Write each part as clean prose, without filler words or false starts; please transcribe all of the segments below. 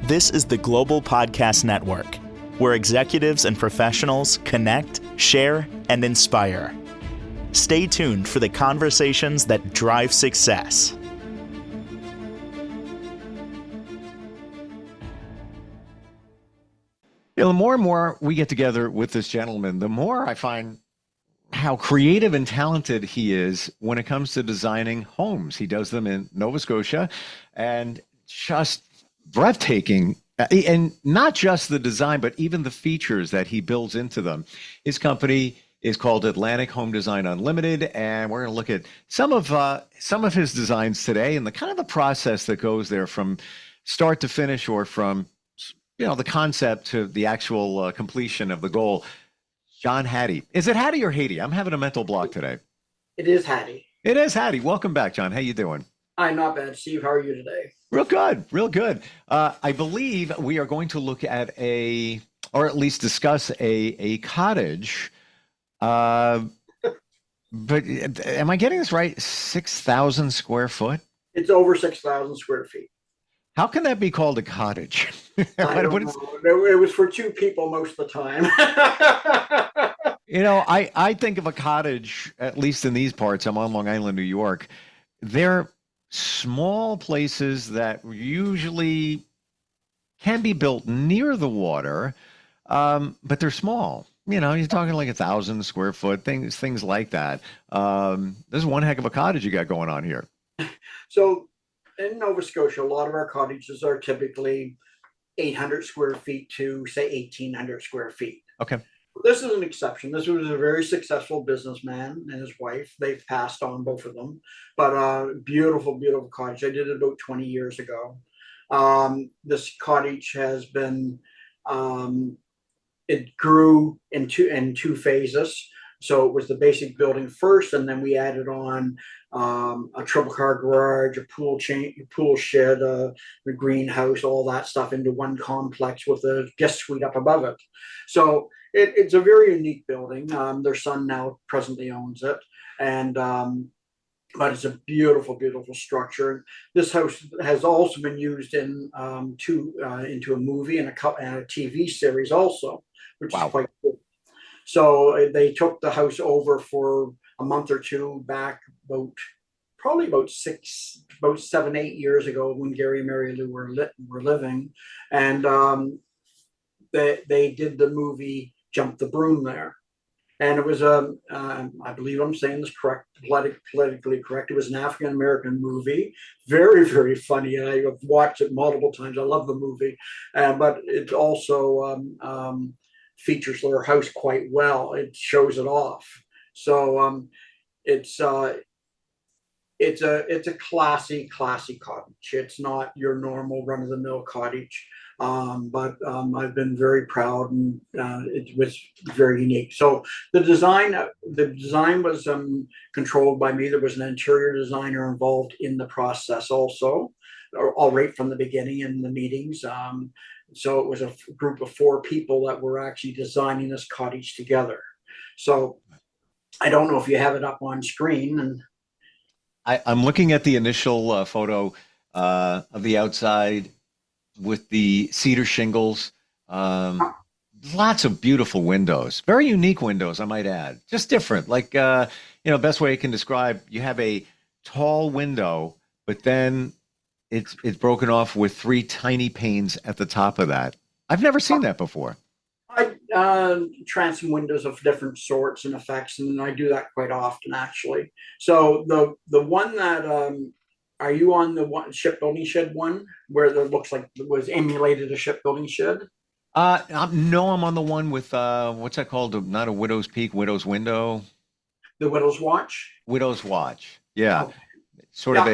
This is the Global Podcast Network, where executives and professionals connect, share, and inspire. Stay tuned for the conversations that drive success. The more and more we get together with this gentleman, the more I find how creative and talented he is when it comes to designing homes. He does them in Nova Scotia, and just breathtaking. And not just the design, but even the features that he builds into them. His company is called Atlantic Home Design Unlimited, and we're going to look at some of his designs today and the kind of the process that goes there from start to finish, or from the concept to the actual completion of the goal. John Hattie. Is it Hattie or Haiti? I'm having a mental block today. It is Hattie. It is Hattie. Welcome back, John. How you doing? I'm not bad. Steve, how are you today? Real good, real good. I believe we are going to look at or at least discuss a cottage. But am I getting this right? 6,000 square foot? It's over 6,000 square feet. How can that be called a cottage? I don't know. It was for two people most of the time. I think of a cottage, at least in these parts. I'm on Long Island, New York. They're small places that usually can be built near the water, but they're small. You're talking like 1,000 square foot, things like that. This is one heck of a cottage you got going on here. So in Nova Scotia, a lot of our cottages are typically 800 square feet to, say, 1,800 square feet. Okay. This is an exception. This was a very successful businessman and his wife. They've passed on, both of them. But beautiful, beautiful cottage. I did it about 20 years ago. This cottage has been, it grew in two phases. So it was the basic building first, and then we added on a triple car garage, a pool shed, the greenhouse, all that stuff into one complex with a guest suite up above it. So it's a very unique building. Their son now presently owns it, and but it's a beautiful, beautiful structure. This house has also been used into a movie and a TV series also, which is quite cool. So they took the house over for a month or two back, probably about 7, 8 years ago, when Gary and Mary Lou were living, and they did the movie Jump the Broom there, and it was I believe I'm saying this correct, politically correct. It was an African American movie, very, very funny, and I've watched it multiple times. I love the movie, but it also features their house quite well. It shows it off. So it's a classy cottage. It's not your normal run-of-the-mill cottage, but I've been very proud, and it was very unique. So the design was controlled by me. There was an interior designer involved in the process also, all right from the beginning in the meetings. So it was a group of 4 people that were actually designing this cottage together. So I don't know if you have it up on screen. And I'm looking at the initial photo of the outside with the cedar shingles. Lots of beautiful windows, very unique windows, I might add. Just different, like best way I can describe. You have a tall window, but then it's broken off with 3 tiny panes at the top of that. I've never seen that before. I transom windows of different sorts and effects, and I do that quite often, actually. So the one that are you on the one shipbuilding shed one where it looks like it was emulated a shipbuilding shed? No, I'm on the one with what's that called? Not a widow's peak, widow's window. The widow's watch. Widow's watch. Yeah, Okay. Sort of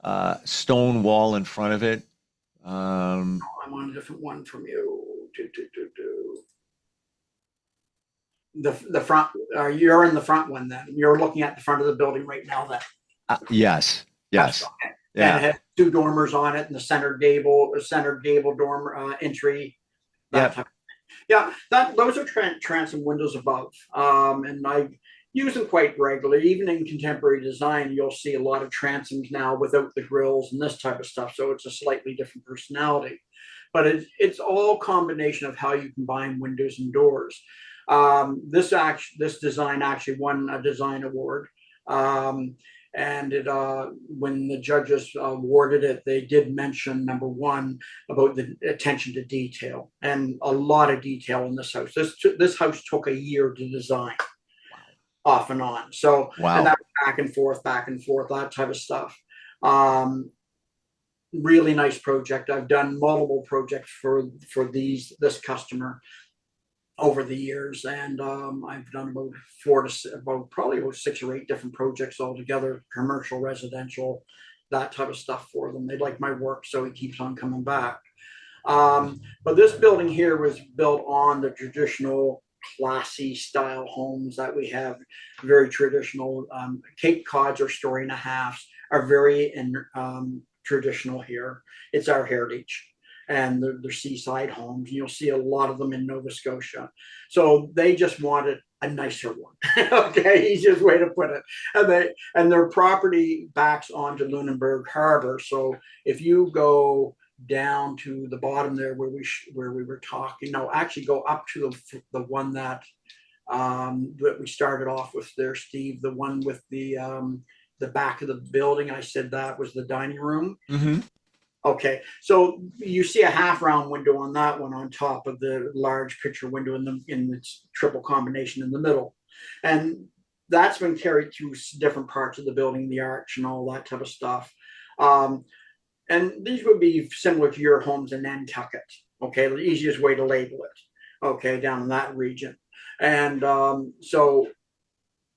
a stone wall in front of it. I'm on a different one from you. The front. You're in the front one then. You're looking at the front of the building right now. Then. Yes. Okay. Yeah. And it has 2 dormers on it, and the center gable dormer entry. Yeah. Yeah, those are transom windows above, and use them quite regularly. Even in contemporary design, you'll see a lot of transoms now without the grills and this type of stuff. So it's a slightly different personality. But it's all combination of how you combine windows and doors. This design actually won a design award. And when the judges awarded it, they did mention number one about the attention to detail, and a lot of detail in this house. This house took a year to design, off and on. So, and Wow. that back and forth, that type of stuff. Really nice project. I've done multiple projects for this customer over the years, and I've done probably about 6 or 8 different projects altogether, commercial, residential, that type of stuff for them. They like my work, so he keeps on coming back. But this building here was built on the traditional classy style homes that we have, very traditional. Cape Cods or story and a halves are very traditional here. It's our heritage. And they're seaside homes. You'll see a lot of them in Nova Scotia. So they just wanted a nicer one. Okay, easiest way to put it. And their property backs onto Lunenburg Harbor. So if you go down to the bottom there where we were talking, no, actually go up to the one that we started off with there, Steve, the one with the back of the building. I said that was the dining room. Mm-hmm. Okay, so you see a half round window on that one on top of the large picture window in the triple combination in the middle. And that's been carried through different parts of the building, the arch and all that type of stuff. And these would be similar to your homes in Nantucket. Okay, the easiest way to label it. Okay, down in that region. And so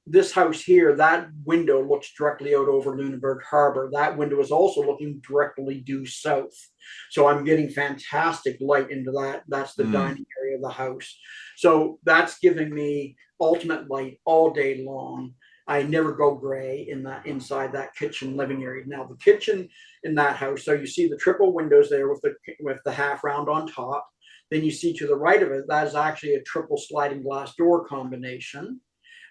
this house here, that window looks directly out over Lunenburg Harbor. That window is also looking directly due south. So I'm getting fantastic light into that. That's the dining area of the house. So that's giving me ultimate light all day long. I never go gray inside that kitchen living area. Now the kitchen in that house, so you see the triple windows there with the half round on top. Then you see to the right of it, that is actually a triple sliding glass door combination.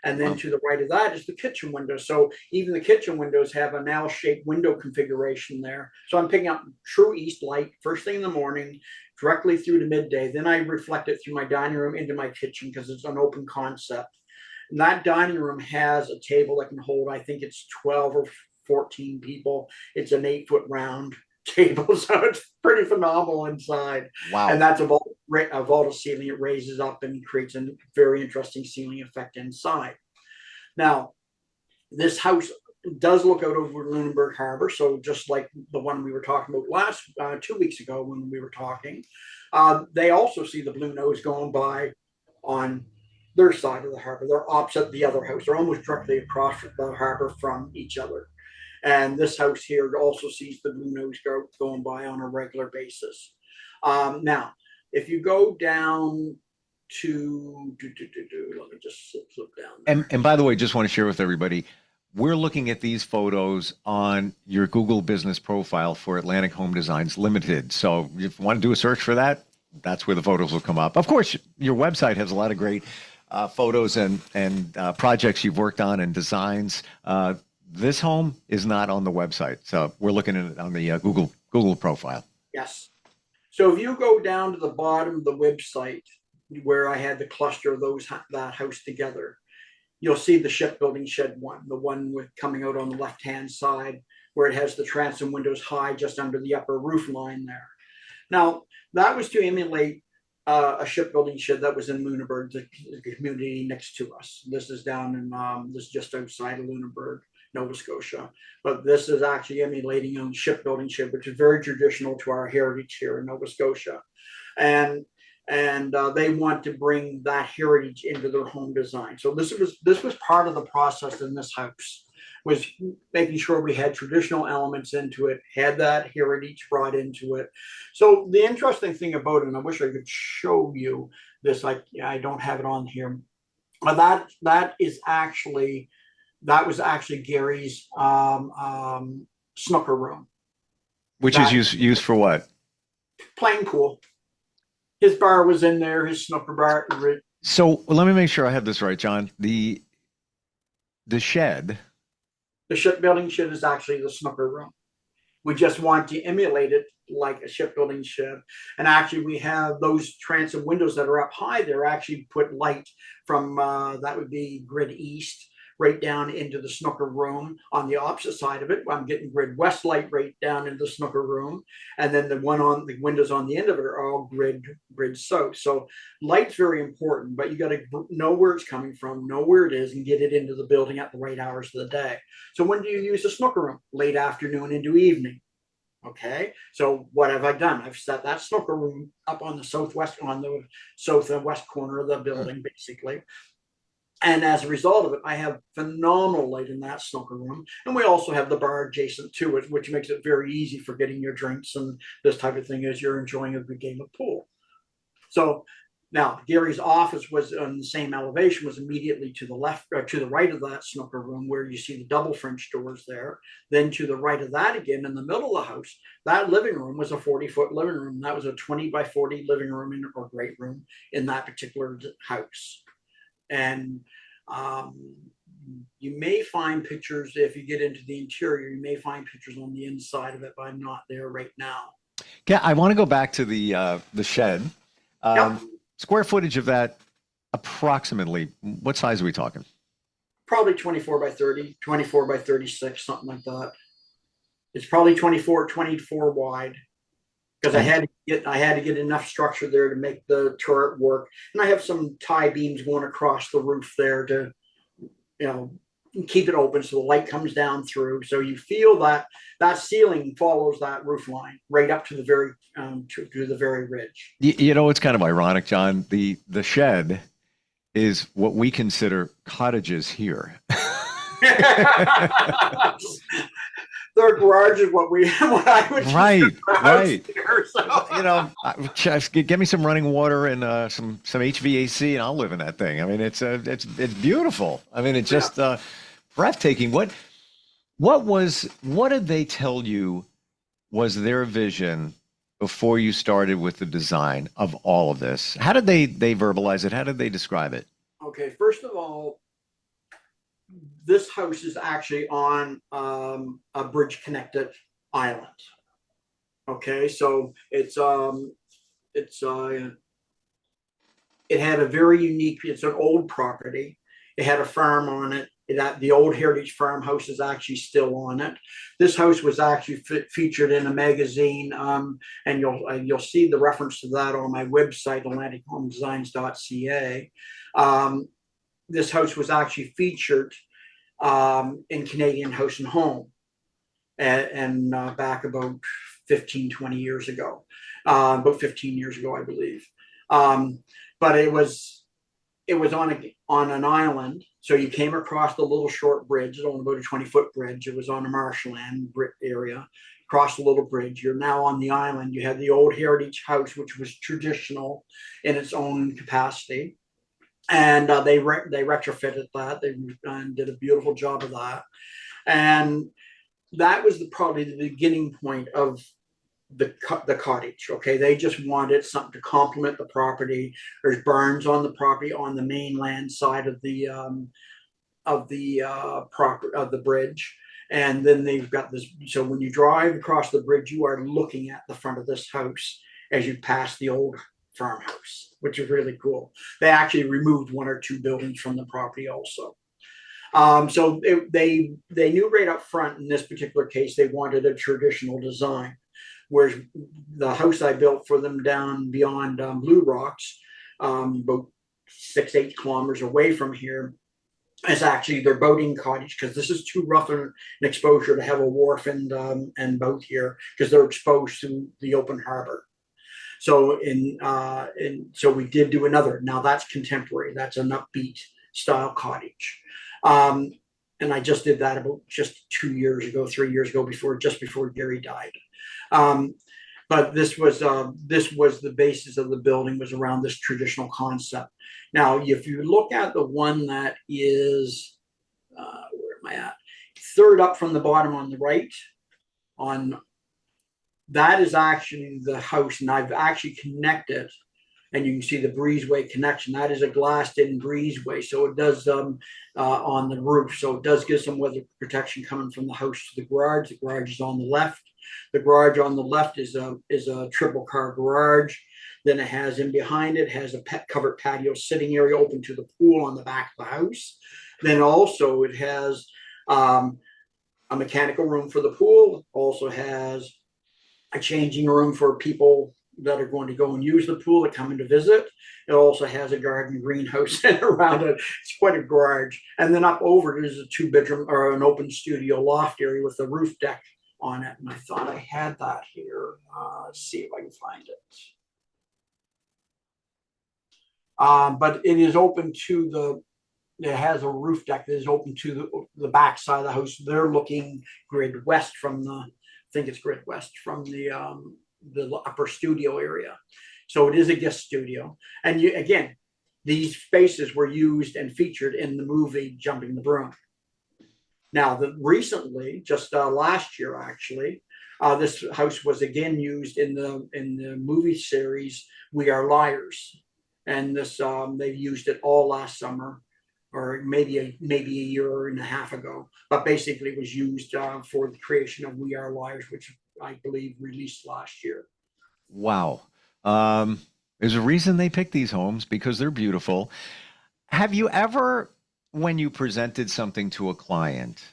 And then to the right of that is the kitchen window. So even the kitchen windows have an L-shaped window configuration there. So I'm picking up true east light first thing in the morning, directly through to midday. Then I reflect it through my dining room into my kitchen because it's an open concept. And that dining room has a table that can hold, I think it's 12 or 14 people. It's an 8-foot round table, so it's pretty phenomenal inside. Wow. And that's a vaulted ceiling. It raises up and creates a very interesting ceiling effect inside. Now, this house does look out over Lunenburg Harbor, so just like the one we were talking about 2 weeks ago when we were talking, they also see the Blue Nose going by on their side of the harbor. They're opposite the other house. They're almost directly across the harbor from each other. And this house here also sees the Blue Nose going by on a regular basis. Now, if you go down to, let me just flip down. And by the way, just want to share with everybody, we're looking at these photos on your Google business profile for Atlantic Home Designs Limited. So if you want to do a search for that, that's where the photos will come up. Of course, your website has a lot of great photos and projects you've worked on and designs. This home is not on the website, so we're looking at it on the Google profile. Yes. So if you go down to the bottom of the website where I had the cluster of that house together, you'll see the shipbuilding shed one, the one with coming out on the left-hand side where it has the transom windows high just under the upper roof line there. Now, that was to emulate a shipbuilding shed that was in Lunenburg, the community next to us. This is down in, this is just outside of Lunenburg, Nova Scotia. But this is actually emulating a shipbuilding shed, which is very traditional to our heritage here in Nova Scotia. And they want to bring that heritage into their home design. So this was part of the process in this house, was making sure we had traditional elements into it, had that heritage brought into it. So the interesting thing about it, and I wish I could show you this, I don't have it on here, but that was actually Gary's snooker room. Which is used for what? Playing pool. His bar was in there, his snooker bar. So let me make sure I have this right, John. the shed. The shipbuilding shed is actually the snooker room. We just want to emulate it like a shipbuilding shed. And actually, we have those transom windows that are up high. They're actually put light from that would be grid east right down into the snooker room. On the opposite side of it, I'm getting grid west light right down into the snooker room, and then the one on the windows on the end of it are all grid south. So light's very important, but you got to know where it's coming from, know where it is, and get it into the building at the right hours of the day. So when do you use the snooker room? Late afternoon into evening. Okay, so what have I done? I've set that snooker room up on the southwest corner of the building, basically. And as a result of it, I have phenomenal light in that snooker room. And we also have the bar adjacent to it, which makes it very easy for getting your drinks and this type of thing as you're enjoying a good game of pool. So now Gary's office was on the same elevation, was immediately to the left, or to the right of that snooker room, where you see the double French doors there. Then to the right of that again, in the middle of the house, that living room was a 40-foot living room. That was a 20 by 40 living room or great room in that particular house. And you may find pictures, if you get into the interior, you may find pictures on the inside of it, but I'm not there right now. Yeah, I want to go back to the shed. Yep. Square footage of that, approximately, what size are we talking? Probably 24 by 30, 24 by 36, something like that. It's probably 24 wide, because I had to get enough structure there to make the turret work, and I have some tie beams going across the roof there to, keep it open so the light comes down through. So you feel that ceiling follows that roof line right up to the very to the very ridge. It's kind of ironic, John. The shed is what we consider cottages here. Their garage is what I would right. Here, so. Get me some running water and some HVAC, and I'll live in that thing. I mean, it's beautiful. I mean, it's just breathtaking. What did they tell you was their vision before you started with the design of all of this? How did they verbalize it? How did they describe it? Okay, first of all, this house is actually on a bridge connected island. Okay, so it had a very unique, it's an old property. It had a farm on it. The old heritage farmhouse is actually still on it. This house was actually featured in a magazine, and you'll see the reference to that on my website, atlantichomedesigns.ca. This house was actually featured in Canadian House and Home, and back about 20 years ago, about 15 years ago, I believe. But it was on an island. So you came across the little short bridge. It's only about a 20-foot bridge. It was on a marshland area. Across the little bridge, you're now on the island. You had the old heritage house, which was traditional in its own capacity, and they retrofitted that. They did a beautiful job of that, and that was probably the beginning point of the cottage. Okay, they just wanted something to complement the property. There's barns on the property on the mainland side of the bridge, and then they've got this. So when you drive across the bridge, you are looking at the front of this house as you pass the old farmhouse, which is really cool. They actually removed one or two buildings from the property also. So they knew right up front in this particular case they wanted a traditional design. Whereas the house I built for them down beyond Blue Rocks, about 6-8 kilometers away from here, is actually their boating cottage, because this is too rough an exposure to have a wharf and boat here, because they're exposed to the open harbor. So so we did do another. Now that's contemporary. That's an upbeat style cottage. And I just did that about 3 years ago, before Gary died. But this was the basis of the building, was around this traditional concept. Now, if you look at the one that is, where am I at? Third up from the bottom on the right, that is actually the house, and I've actually connected and you can see the breezeway connection. That is a glassed-in breezeway, so it does on the roof. So it does give some weather protection coming from the house to the garage. The garage is on the left. The garage on the left is a triple car garage. Then it has in behind it has a covered patio sitting area open to the pool on the back of the house. Then also it has a mechanical room for the pool. Also has a changing room for people that are going to go and use the pool that come in to visit. It also has a garden greenhouse around it. It's quite a garage. And then up over it is a 2-bedroom or an open studio loft area with a roof deck on it. And I thought I had that here. Let's see if I can find it. But it is open to it has a roof deck that is open to the back side of the house. They're looking grid west from I think it's grid west from the upper studio area. So it is a guest studio. And again, these spaces were used and featured in the movie Jumping the Broom. Now, recently, just last year, actually, this house was again used in the movie series We Are Liars. And this they've used it all last summer, or maybe a year and a half ago. But basically, it was used for the creation of We Are Liars, which I believe released last year. Wow. There's a reason they pick these homes because they're beautiful. Have you ever, when you presented something to a client,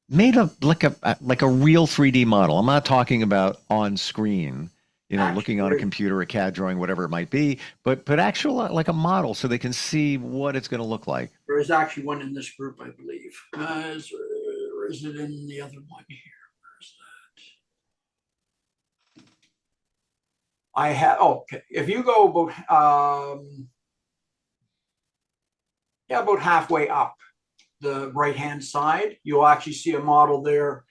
made like a real 3D model? I'm not talking about on screen, looking on a computer, a CAD drawing, whatever it might be, but actual like a model so they can see what it's going to look like. There is actually one in this group, I believe. Or is it in the other one here? Where is that? I have. Oh, okay. If you go about halfway up the right-hand side, you'll actually see a model there.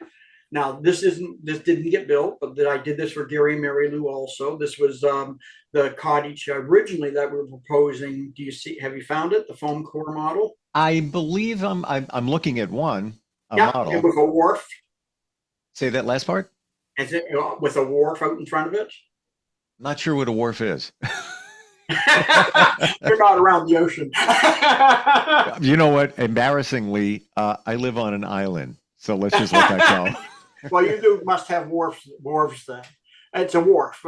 Now, this didn't get built, but I did this for Gary and Mary Lou also. This was the cottage originally that we were proposing. Have you found it? The foam core model? I believe I'm looking at one model. It was a wharf. Say that last part? Is it with a wharf out in front of it? Not sure what a wharf is. You're not around the ocean. You know what? Embarrassingly, I live on an island, so let's just let that go. Well, you must have wharves then. It's a wharf.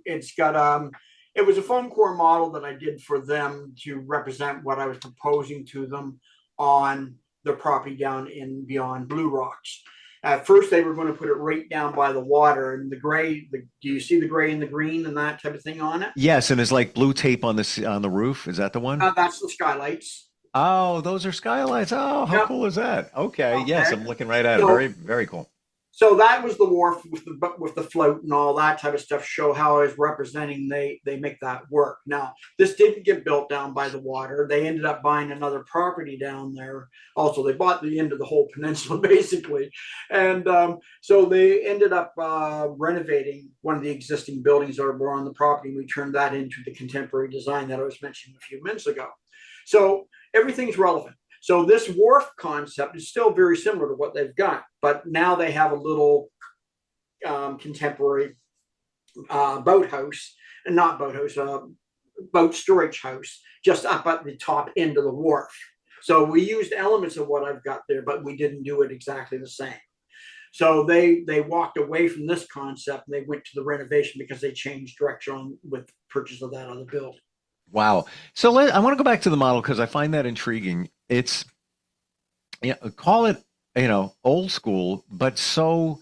It's got it was a foam core model that I did for them to represent what I was proposing to them on their property down in beyond Blue Rocks. At first, they were going to put it right down by the water, and the gray. Do you see the gray and the green and that type of thing on it? Yes, and it's like blue tape on the roof. Is that the one? That's the skylights. Oh, those are skylights. Oh, how cool is that? Okay, yes, I'm looking right at it. Very, very cool. So that was the wharf with the float and all that type of stuff. Show how I was representing. They make that work. Now this didn't get built down by the water. They ended up buying another property down there. Also, they bought the end of the whole peninsula basically, and so they ended up renovating one of the existing buildings that were on the property. We turned that into the contemporary design that I was mentioning a few minutes ago. So everything's relevant. So this wharf concept is still very similar to what they've got, but now they have a little contemporary boathouse, and not boathouse, boat storage house, just up at the top end of the wharf. So we used elements of what I've got there, but we didn't do it exactly the same. So they walked away from this concept and they went to the renovation because they changed direction with the purchase of that other building. Wow. So I want to go back to the model because I find that intriguing. It's, call it, old school, but so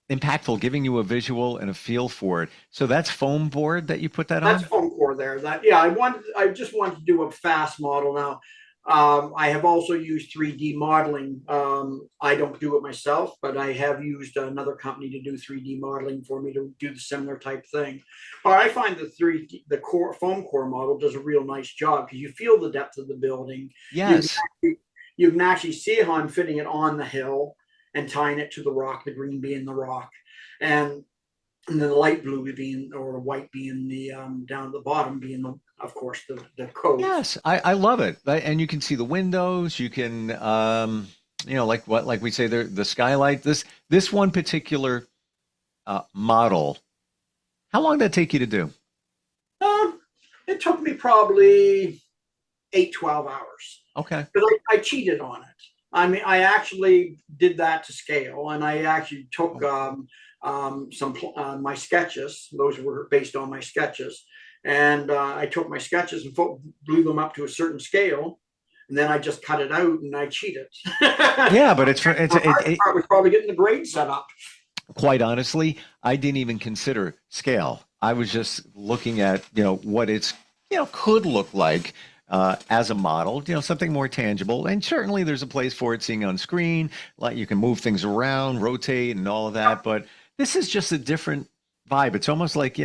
impactful, giving you a visual and a feel for it. So that's foam board that you put that on? That's foam core there. I just wanted to do a fast model now. I have also used 3D modeling. I don't do it myself, but I have used another company to do 3D modeling for me to do the similar type thing. But I find the foam core model does a real nice job because you feel the depth of the building. Yes. You can actually see how I'm fitting it on the hill and tying it to the rock, the green being the rock, and then the light blue being, or the white being the down at the bottom being of course the code. Yes, I love it. And you can see the windows. You can like we say, the skylight. This one particular model. How long did that take you to do? It took me probably 12 hours. Okay. Because I cheated on it. I mean, I actually did that to scale, and I actually took my sketches. Those were based on my sketches, and I took my sketches and blew them up to a certain scale, and then I just cut it out and I cheated. Yeah, but I was probably getting the grade set up. Quite honestly, I didn't even consider scale. I was just looking at what it's could look like as a model, something more tangible. And certainly there's a place for it seeing on screen, like you can move things around, rotate and all of that. But this is just a different vibe. It's almost like,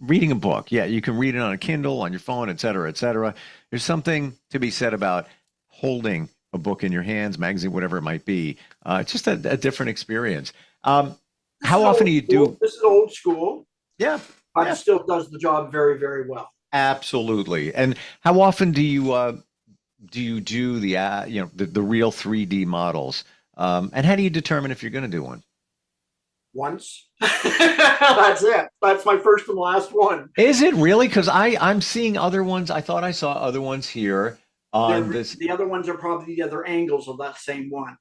reading a book. Yeah, you can read it on a Kindle, on your phone, et cetera, et cetera. There's something to be said about holding a book in your hands, magazine, whatever it might be. It's just a different experience. How often do you do? This is old school. Yeah. But it still does the job very, very well. Absolutely. And how often do you do the real 3D models? And how do you determine if you're going to do one? Once. That's it. That's my first and last one. Is it really? Because I'm seeing other ones. I thought I saw other ones here on this. The other ones are probably the other angles of that same one.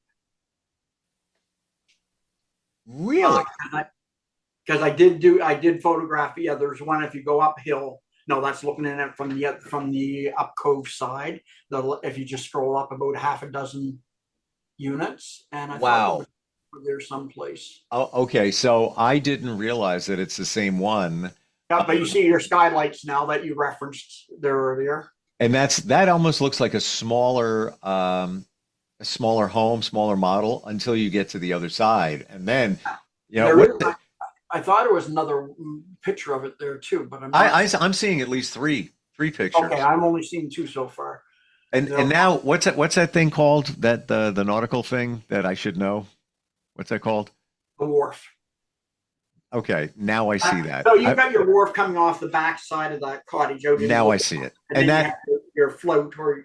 Really? Because I did photograph. Yeah, there's one if you go uphill. No, that's looking at it from the up cove side. If you just scroll up about half a dozen units, and I thought there's someplace. Oh, okay. So I didn't realize that it's the same one. Yeah, but you see your skylights now that you referenced there earlier. And that almost looks like a smaller home, smaller model until you get to the other side, and then I thought there was another picture of it there too, but I'm seeing at least three pictures. Okay, I'm only seeing two so far. And now what's that thing called? That the nautical thing that I should know? What's that called? The wharf. Okay, now I see that. So you've got your wharf coming off the back side of that cottage. Now I see it. And that your float or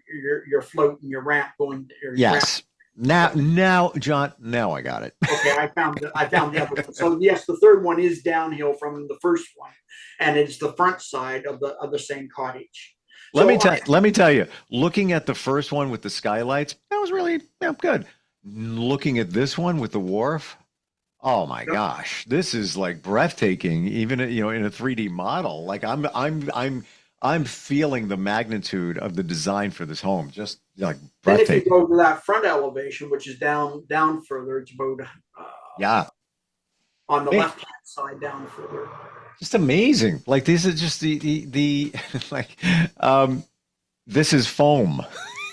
your float and your ramp going. Yes. Now, John. Now I got it. Okay, I found the other one. So yes, the third one is downhill from the first one, and it's the front side of the same cottage. Let me tell you. Looking at the first one with the skylights, that was really good. Looking at this one with the wharf, oh my gosh, this is like breathtaking. Even in a 3D model, like I'm feeling the magnitude of the design for this home. Just like breathtaking. Then if you go to that front elevation, which is down further, it's about on the left hand side down further. Just amazing. Like this is just the like this is foam.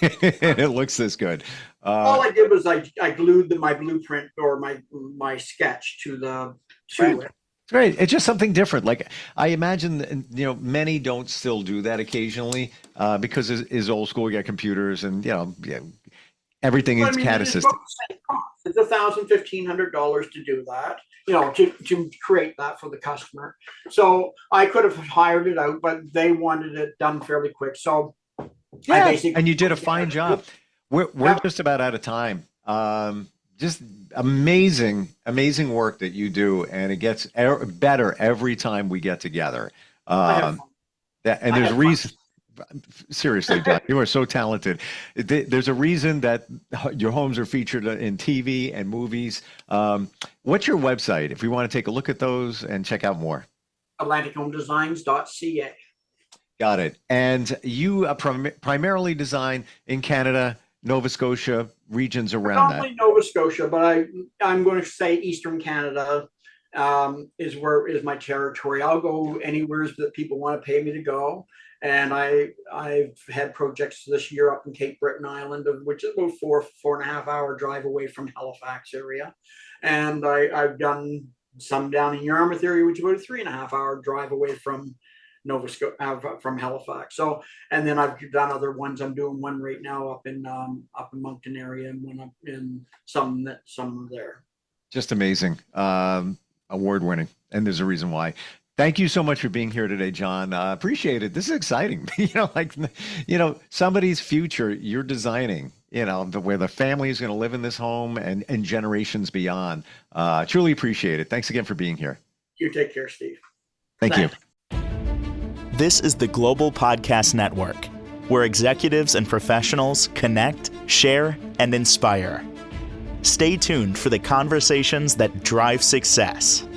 It looks this good. All I did was I glued my blueprint or my sketch to it. It's great. It's just something different. Like I imagine, many don't still do that occasionally because it's old school. You got computers and everything is CAD assisted. It's $1,500 to do that. To create that for the customer. So I could have hired it out, but they wanted it done fairly quick. So and you did a fine job. We're just about out of time. Just amazing work that you do, and it gets better every time we get together. And there's a reason. Seriously, John, you are so talented. There's a reason that your homes are featured in TV and movies. What's your website if we want to take a look at those and check out more? AtlanticHomeDesigns.ca. Got it. And you primarily design in Canada, Nova Scotia, regions around that. Not only Nova Scotia, but I'm going to say Eastern Canada is my territory. I'll go anywhere that people want to pay me to go. And I've had projects this year up in Cape Breton Island, which is about 4.5 hour drive away from Halifax area. And I've done some down in Yarmouth area, which is about a 3.5 hour drive away from Nova Scotia, from Halifax. So, and then I've done other ones. I'm doing one right now up in Moncton area, and one up in some there. Just amazing, award winning, and there's a reason why. Thank you so much for being here today, John. Appreciate it. This is exciting. Somebody's future you're designing. Where the family is going to live in this home and generations beyond. Truly appreciate it. Thanks again for being here. You take care, Steve. Thanks. You. This is the Global Podcast Network, where executives and professionals connect, share, and inspire. Stay tuned for the conversations that drive success.